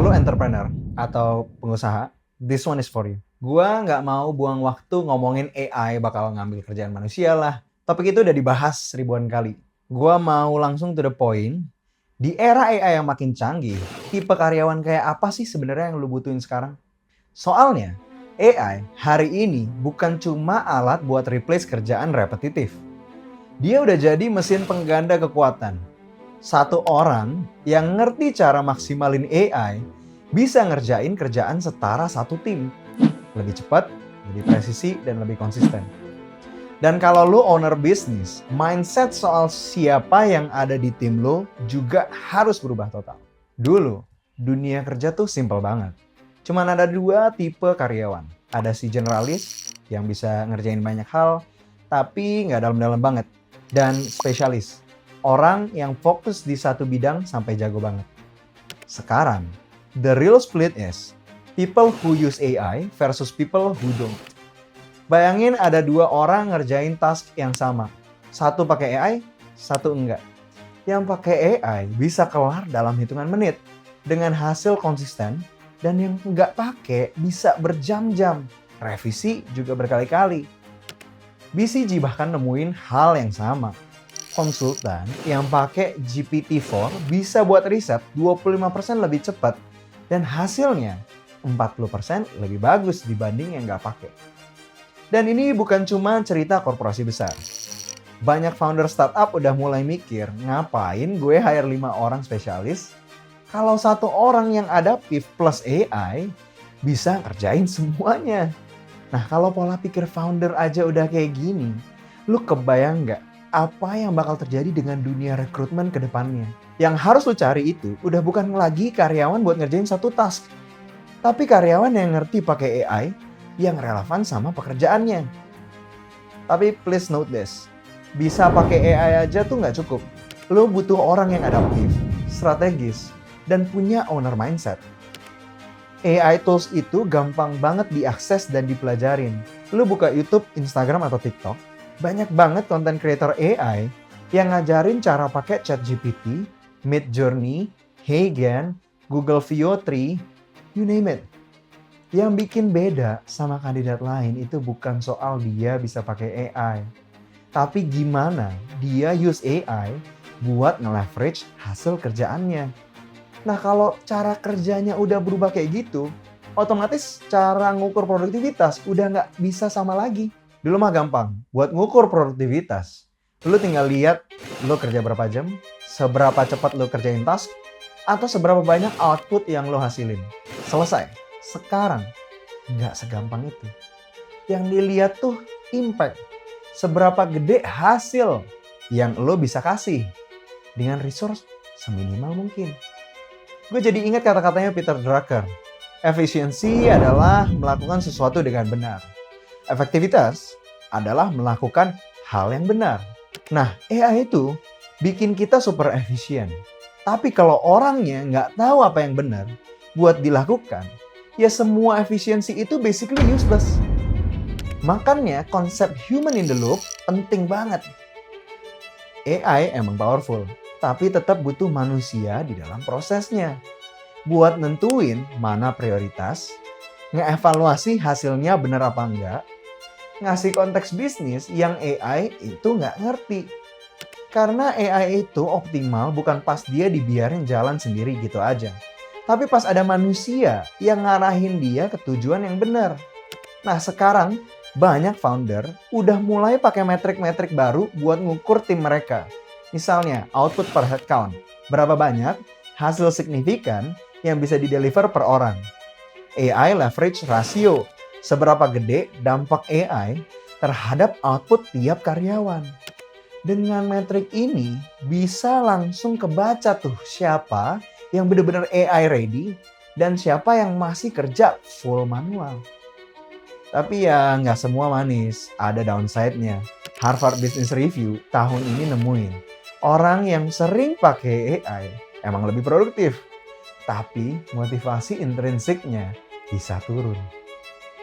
Kalau lu entrepreneur atau pengusaha, this one is for you. Gua nggak mau buang waktu ngomongin AI bakal ngambil kerjaan manusia lah. Topik itu udah dibahas ribuan kali. Gua mau langsung to the point. Di era AI yang makin canggih, tipe karyawan kayak apa sih sebenarnya yang lu butuhin sekarang? Soalnya, AI hari ini bukan cuma alat buat replace kerjaan repetitif. Dia udah jadi mesin pengganda kekuatan. Satu orang yang ngerti cara maksimalin AI bisa ngerjain kerjaan setara satu tim. Lebih cepat, lebih presisi, dan lebih konsisten. Dan kalau lu owner bisnis, mindset soal siapa yang ada di tim lu juga harus berubah total. Dulu, dunia kerja tuh simple banget. Cuman ada dua tipe karyawan. Ada si generalis yang bisa ngerjain banyak hal, tapi nggak dalam-dalam banget. Dan spesialis. Orang yang fokus di satu bidang sampai jago banget. Sekarang, the real split is people who use AI versus people who don't. Bayangin ada dua orang ngerjain task yang sama. Satu pakai AI, satu enggak. Yang pakai AI bisa kelar dalam hitungan menit dengan hasil konsisten, dan yang enggak pakai bisa berjam-jam. Revisi juga berkali-kali. BCG bahkan nemuin hal yang sama. Konsultan yang pakai GPT-4 bisa buat riset 25% lebih cepat dan hasilnya 40% lebih bagus dibanding yang nggak pakai. Dan ini bukan cuma cerita korporasi besar. Banyak founder startup udah mulai mikir, ngapain gue hire 5 orang spesialis kalau satu orang yang adaptif plus AI bisa ngerjain semuanya. Nah, kalau pola pikir founder aja udah kayak gini, lu kebayang nggak apa yang bakal terjadi dengan dunia rekrutmen ke depannya? Yang harus lu cari itu udah bukan lagi karyawan buat ngerjain satu task, tapi karyawan yang ngerti pakai AI yang relevan sama pekerjaannya. Tapi please note this, bisa pakai AI aja tuh nggak cukup. Lu butuh orang yang adaptif, strategis, dan punya owner mindset. AI tools itu gampang banget diakses dan dipelajarin. Lu buka YouTube, Instagram, atau TikTok, banyak banget konten creator AI yang ngajarin cara pakai ChatGPT, Midjourney, Hagen, Google Veo 3, you name it. Yang bikin beda sama kandidat lain itu bukan soal dia bisa pakai AI, tapi gimana dia use AI buat nge-leverage hasil kerjaannya. Nah, kalau cara kerjanya udah berubah kayak gitu, otomatis cara ngukur produktivitas udah nggak bisa sama lagi. Dulu mah gampang, buat ngukur produktivitas, lu tinggal lihat lu kerja berapa jam, seberapa cepat lu kerjain task, atau seberapa banyak output yang lu hasilin. Selesai. Sekarang, nggak segampang itu. Yang dilihat tuh impact. Seberapa gede hasil yang lu bisa kasih dengan resource seminimal mungkin. Gue jadi ingat kata-katanya Peter Drucker. Efisiensi adalah melakukan sesuatu dengan benar. Efektivitas adalah melakukan hal yang benar. Nah, AI itu bikin kita super efisien. Tapi kalau orangnya nggak tahu apa yang benar buat dilakukan, ya semua efisiensi itu basically useless. Makanya konsep human in the loop penting banget. AI emang powerful, tapi tetap butuh manusia di dalam prosesnya. Buat nentuin mana prioritas, ngeevaluasi hasilnya benar apa enggak, ngasih konteks bisnis yang AI itu nggak ngerti. Karena AI itu optimal bukan pas dia dibiarin jalan sendiri gitu aja, tapi pas ada manusia yang ngarahin dia ke tujuan yang benar. Nah, sekarang banyak founder udah mulai pakai metrik-metrik baru buat ngukur tim mereka. Misalnya, output per headcount. Berapa banyak hasil signifikan yang bisa dideliver per orang. AI leverage ratio. Seberapa gede dampak AI terhadap output tiap karyawan. Dengan metrik ini, bisa langsung kebaca tuh siapa yang benar-benar AI ready dan siapa yang masih kerja full manual. Tapi ya nggak semua manis, ada downside-nya. Harvard Business Review tahun ini nemuin, orang yang sering pakai AI emang lebih produktif, tapi motivasi intrinsiknya bisa turun.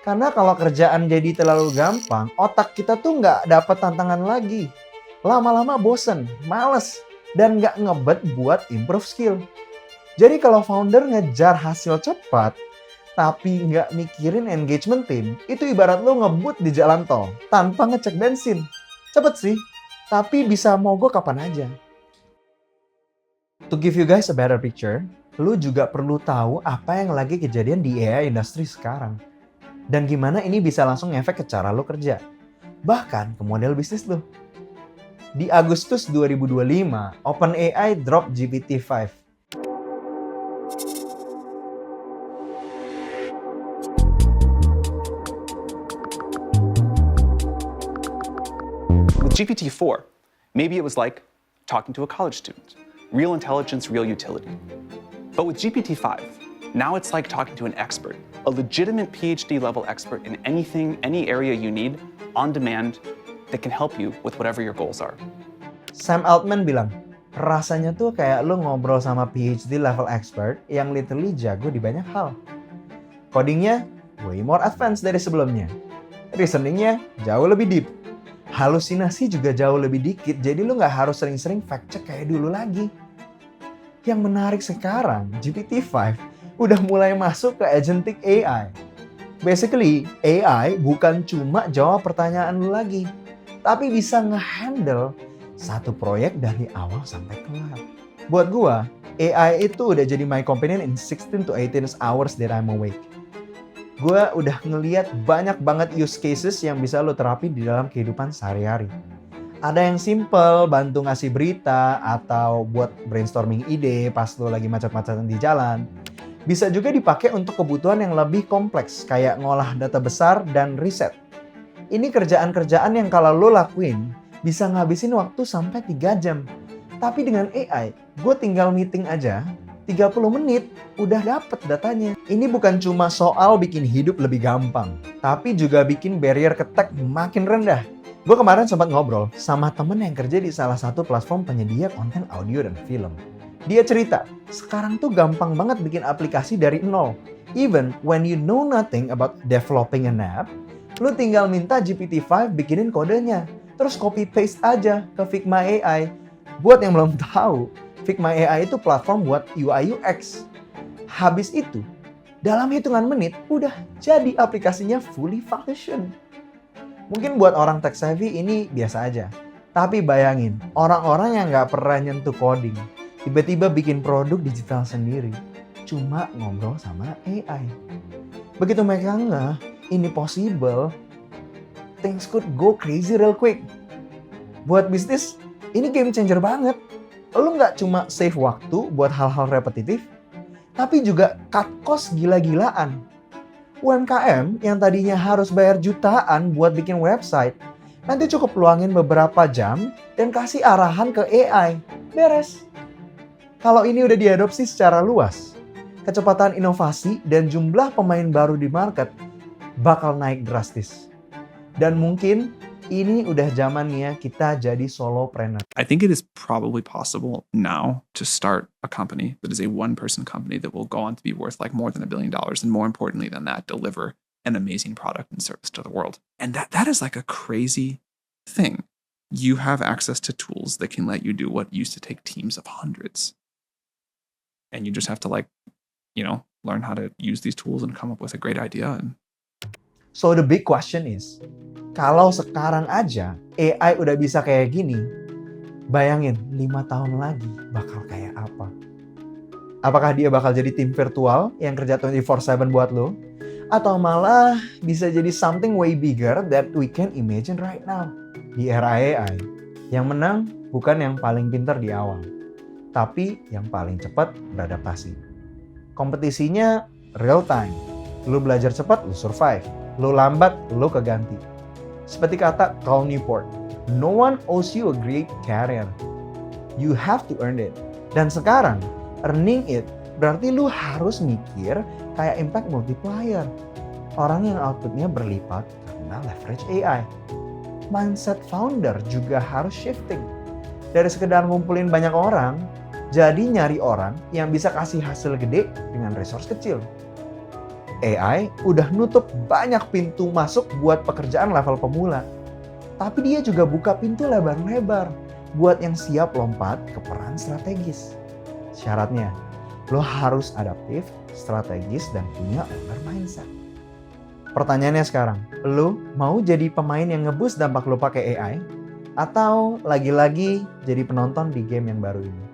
Karena kalau kerjaan jadi terlalu gampang, otak kita tuh nggak dapat tantangan lagi. Lama-lama bosen, males, dan nggak ngebet buat improve skill. Jadi kalau founder ngejar hasil cepat, tapi nggak mikirin engagement team, itu ibarat lo ngebut di jalan tol tanpa ngecek bensin. Cepet sih, tapi bisa mogok kapan aja. To give you guys a better picture, lu juga perlu tahu apa yang lagi kejadian di AI industry sekarang. Dan gimana ini bisa langsung efek ke cara lu kerja. Bahkan ke model bisnis lu. Di Agustus 2025, OpenAI drop GPT-5. With GPT-4, maybe it was like talking to a college student. Real intelligence, real utility. But with GPT-5, now it's like talking to an expert, a legitimate PhD level expert in anything, any area you need, on demand, that can help you with whatever your goals are. Sam Altman bilang, rasanya tuh kayak lu ngobrol sama PhD level expert yang literally jago di banyak hal. Codingnya way more advance dari sebelumnya. Reasoningnya jauh lebih deep. Halusinasi juga jauh lebih dikit, jadi lu nggak harus sering-sering fact check kayak dulu lagi. Yang menarik sekarang, GPT-5 udah mulai masuk ke agentic AI. Basically, AI bukan cuma jawab pertanyaan lu lagi, tapi bisa nge-handle satu proyek dari awal sampai kelar. Buat gua, AI itu udah jadi my companion in 16 to 18 hours that I'm awake. Gua udah ngeliat banyak banget use cases yang bisa lo terapin di dalam kehidupan sehari-hari. Ada yang simple, bantu ngasih berita, atau buat brainstorming ide pas lo lagi macet-macetan di jalan. Bisa juga dipakai untuk kebutuhan yang lebih kompleks, kayak ngolah data besar dan riset. Ini kerjaan-kerjaan yang kalau lo lakuin, bisa ngabisin waktu sampai 3 jam. Tapi dengan AI, gue tinggal meeting aja, 30 menit udah dapet datanya. Ini bukan cuma soal bikin hidup lebih gampang, tapi juga bikin barrier ke tech makin rendah. Gue kemarin sempat ngobrol sama temen yang kerja di salah satu platform penyedia konten audio dan film. Dia cerita, sekarang tuh gampang banget bikin aplikasi dari nol. Even when you know nothing about developing an app, lu tinggal minta GPT-5 bikinin kodenya. Terus copy paste aja ke Figma AI. Buat yang belum tahu, Figma AI itu platform buat UI UX. Habis itu, dalam hitungan menit udah jadi aplikasinya fully function. Mungkin buat orang tech savvy ini biasa aja. Tapi bayangin, orang-orang yang nggak pernah nyentuh coding, tiba-tiba bikin produk digital sendiri. Cuma ngobrol sama AI. Begitu mereka ngeh, ini possible, things could go crazy real quick. Buat bisnis, ini game changer banget. Lu nggak cuma save waktu buat hal-hal repetitif, tapi juga cut cost gila-gilaan. UMKM yang tadinya harus bayar jutaan buat bikin website, nanti cukup luangin beberapa jam dan kasih arahan ke AI. Beres. Kalau ini udah diadopsi secara luas, kecepatan inovasi dan jumlah pemain baru di market bakal naik drastis. Dan mungkin ini udah zamannya kita jadi solopreneur. I think it is probably possible now to start a company that is a one-person company that will go on to be worth like more than $1 billion, and more importantly than that, deliver an amazing product and service to the world. And that is like a crazy thing. You have access to tools that can let you do what used to take teams of hundreds. And you just have to learn how to use these tools and come up with a great idea. So the big question is, kalau sekarang aja AI udah bisa kayak gini, bayangin 5 tahun lagi bakal kayak apa? Apakah dia bakal jadi tim virtual yang kerja 24/7 buat lo? Atau malah bisa jadi something way bigger that we can imagine right now? Di era AI, yang menang bukan yang paling pintar di awal, tapi yang paling cepat beradaptasi. Kompetisinya real time. Lu belajar cepat, lu survive. Lu lambat, lu keganti. Seperti kata Cal Newport, no one owes you a great career. You have to earn it. Dan sekarang, earning it berarti lu harus mikir kayak impact multiplier. Orang yang outputnya berlipat karena leverage AI. Mindset founder juga harus shifting. Dari sekedar ngumpulin banyak orang, jadi nyari orang yang bisa kasih hasil gede dengan resource kecil. AI udah nutup banyak pintu masuk buat pekerjaan level pemula. Tapi dia juga buka pintu lebar-lebar buat yang siap lompat ke peran strategis. Syaratnya, Lo harus adaptif, strategis, dan punya owner mindset. Pertanyaannya sekarang, lo mau jadi pemain yang nge-boost dampak lo pakai AI? Atau lagi-lagi jadi penonton di game yang baru ini?